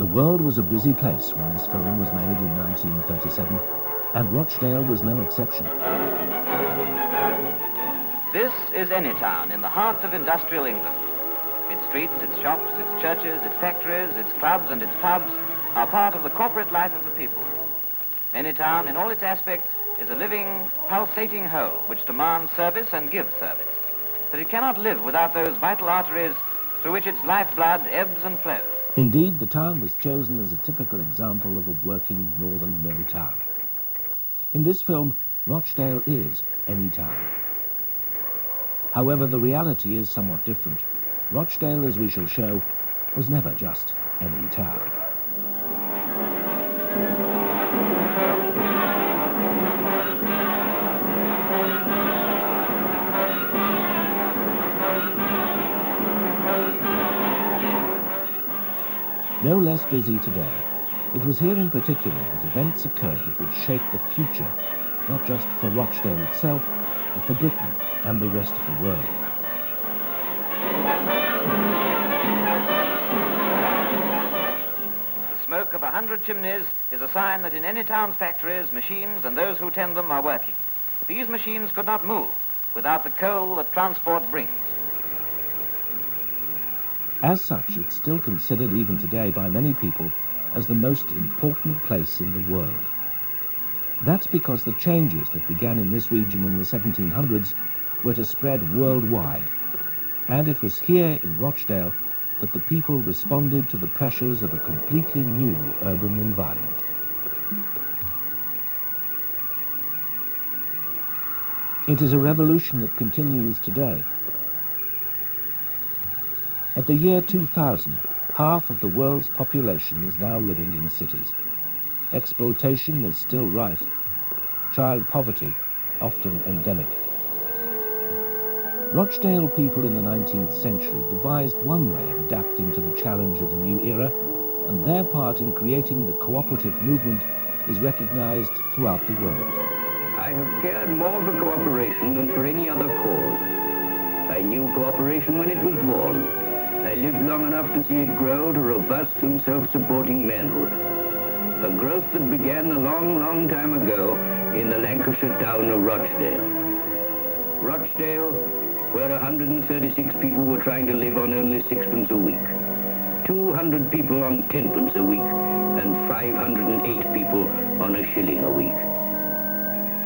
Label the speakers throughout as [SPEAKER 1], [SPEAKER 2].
[SPEAKER 1] The world was a busy place when this film was made in 1937, and Rochdale was no exception.
[SPEAKER 2] This is Anytown, in the heart of industrial England. Its streets, its shops, its churches, its factories, its clubs and its pubs are part of the corporate life of the people. Anytown, in all its aspects, is a living, pulsating whole which demands service and gives service. But it cannot live without those vital arteries through which its lifeblood ebbs and flows.
[SPEAKER 1] Indeed, the town was chosen as a typical example of a working northern mill town. In this film, Rochdale is any town. However, the reality is somewhat different. Rochdale, as we shall show, was never just any town. No less busy today, it was here in particular that events occurred that would shape the future, not just for Rochdale itself, but for Britain and the rest of the world.
[SPEAKER 2] The smoke of 100 chimneys is a sign that in any town's factories, machines and those who tend them are working. These machines could not move without the coal that transport brings.
[SPEAKER 1] As such, it's still considered even today by many people as the most important place in the world. That's because the changes that began in this region in the 1700s were to spread worldwide. And it was here in Rochdale that the people responded to the pressures of a completely new urban environment. It is a revolution that continues today. At the year 2000, half of the world's population is now living in cities. Exploitation is still rife. Child poverty, often endemic. Rochdale people in the 19th century devised one way of adapting to the challenge of the new era, and their part in creating the cooperative movement is recognized throughout the world.
[SPEAKER 3] I have cared more for cooperation than for any other cause. I knew cooperation when it was born. I lived long enough to see it grow to robust and self-supporting manhood. A growth that began a long, long time ago in the Lancashire town of Rochdale. Rochdale, where 136 people were trying to live on only sixpence a week, 200 people on tenpence a week, and 508 people on a shilling a week.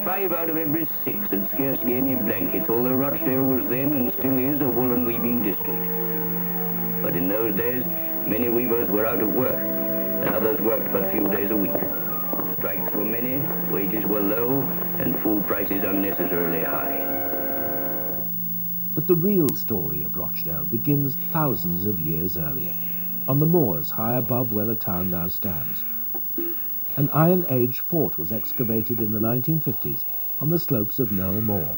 [SPEAKER 3] 5 out of every 6 had scarcely any blankets, although Rochdale was then and still is a woolen weaving district. But in those days, many weavers were out of work, and others worked but few days a week. Strikes were many, wages were low, and food prices unnecessarily high.
[SPEAKER 1] But the real story of Rochdale begins thousands of years earlier, on the moors high above where the town now stands. An Iron Age fort was excavated in the 1950s on the slopes of Knoll Moor.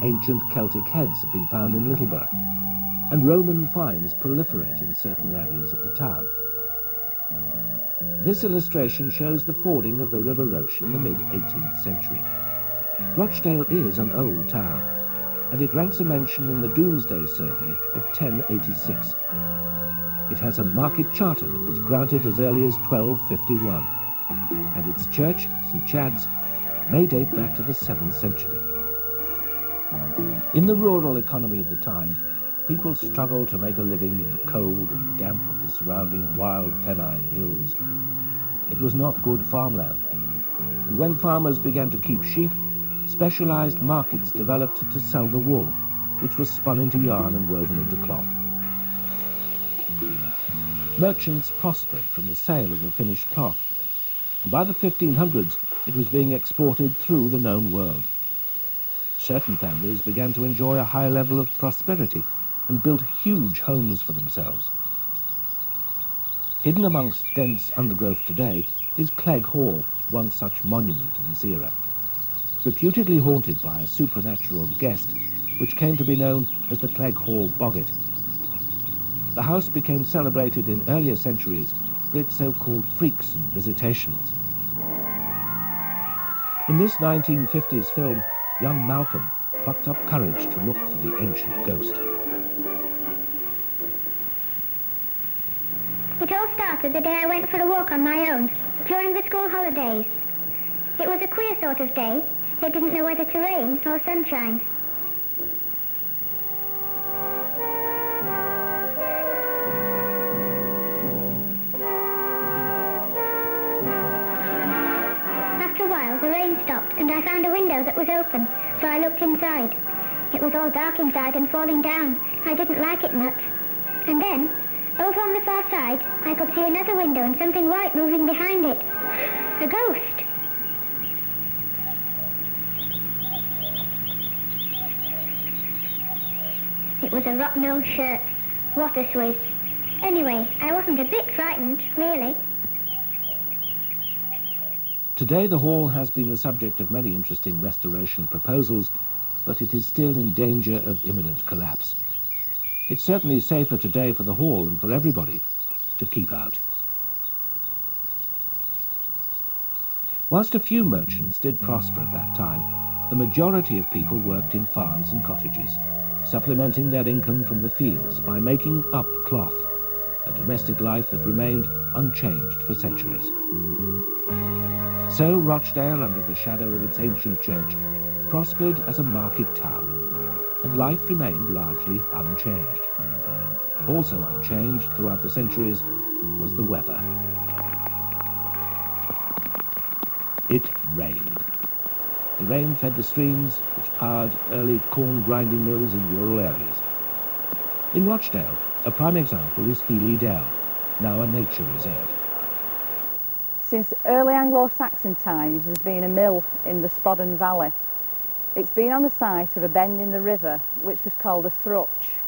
[SPEAKER 1] Ancient Celtic heads have been found in Littleborough, and Roman finds proliferate in certain areas of the town. This illustration shows the fording of the River Roche in the mid-18th century. Rochdale is an old town, and it ranks a mention in the Domesday Survey of 1086. It has a market charter that was granted as early as 1251, and its church, St. Chad's, may date back to the 7th century. In the rural economy of the time, people struggled to make a living in the cold and damp of the surrounding wild Pennine hills. It was not good farmland, and when farmers began to keep sheep, specialized markets developed to sell the wool, which was spun into yarn and woven into cloth. Merchants prospered from the sale of the finished cloth, and by the 1500s it was being exported through the known world. Certain families began to enjoy a high level of prosperity and built huge homes for themselves. Hidden amongst dense undergrowth today is Clegg Hall, one such monument of this era. Reputedly haunted by a supernatural guest, which came to be known as the Clegg Hall Boggart. The house became celebrated in earlier centuries for its so-called freaks and visitations. In this 1950s film, young Malcolm plucked up courage to look for the ancient ghost.
[SPEAKER 4] It all started the day I went for a walk on my own, during the school holidays. It was a queer sort of day. It didn't know whether to rain or sunshine. After a while, the rain stopped, and I found a window that was open, so I looked inside. It was all dark inside and falling down. I didn't like it much. And then, over on the far side, I could see another window and something white moving behind it. A ghost. It was a Rochdale shirt. What a swizz. Anyway, I wasn't a bit frightened, really.
[SPEAKER 1] Today the hall has been the subject of many interesting restoration proposals, but it is still in danger of imminent collapse. It's certainly safer today for the hall and for everybody to keep out. Whilst a few merchants did prosper at that time, the majority of people worked in farms and cottages, supplementing their income from the fields by making up cloth, a domestic life that remained unchanged for centuries. So Rochdale, under the shadow of its ancient church, prospered as a market town, and life remained largely unchanged. Also unchanged throughout the centuries was the weather. It rained. The rain fed the streams which powered early corn grinding mills in rural areas. In Rochdale, a prime example is Healy Dell, now a nature reserve.
[SPEAKER 5] Since early Anglo-Saxon times, there's been a mill in the Spodden Valley. It's been on the site of a bend in the river, which was called a thrutch.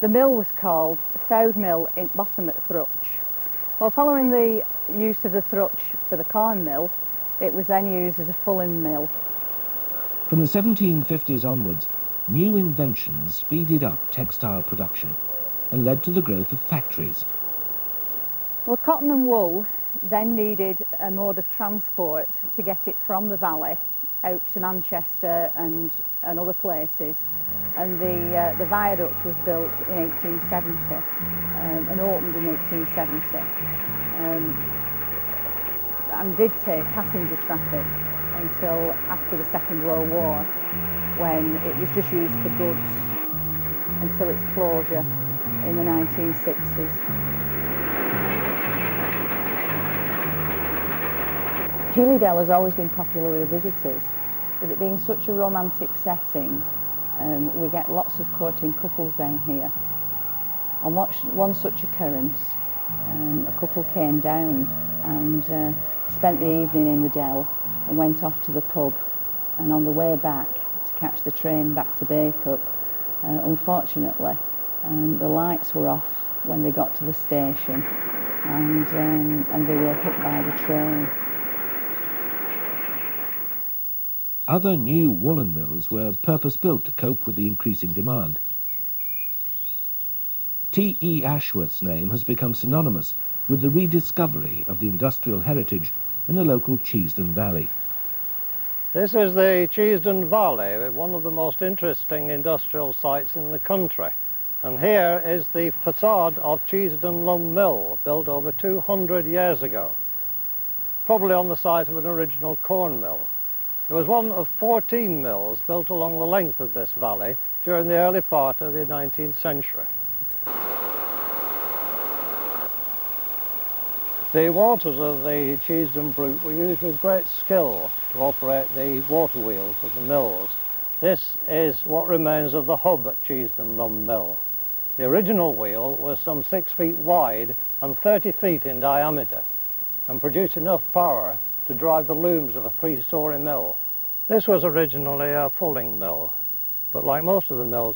[SPEAKER 5] The mill was called Fowd Mill in Bottom at Thrutch. Well, following the use of the thrutch for the corn mill, it was then used as a fulling mill.
[SPEAKER 1] From the 1750s onwards, new inventions speeded up textile production and led to the growth of factories.
[SPEAKER 5] Well, cotton and wool then needed a mode of transport to get it from the valley out to Manchester and other places, and the viaduct was built in 1870 and opened in 1870 and did take passenger traffic until after the Second World War, when it was just used for goods until its closure in the 1960s. Healy Dell has always been popular with the visitors. With it being such a romantic setting, we get lots of courting couples down here. On one such occurrence, a couple came down and spent the evening in the dell and went off to the pub, and on the way back to catch the train back to Bacup, unfortunately the lights were off when they got to the station, and they were hit by the train.
[SPEAKER 1] Other new woolen mills were purpose-built to cope with the increasing demand. T.E. Ashworth's name has become synonymous with the rediscovery of the industrial heritage in the local Cheesden Valley.
[SPEAKER 6] This is the Cheesden Valley, one of the most interesting industrial sites in the country. And here is the facade of Cheesden Lum Mill, built over 200 years ago, probably on the site of an original corn mill. It was one of 14 mills built along the length of this valley during the early part of the 19th century. The waters of the Cheesden Brook were used with great skill to operate the water wheels of the mills. This is what remains of the hub at Cheesden Lum Mill. The original wheel was some 6 feet wide and 30 feet in diameter, and produced enough power to drive the looms of a 3-story mill. This was originally a fulling mill, but like most of the mills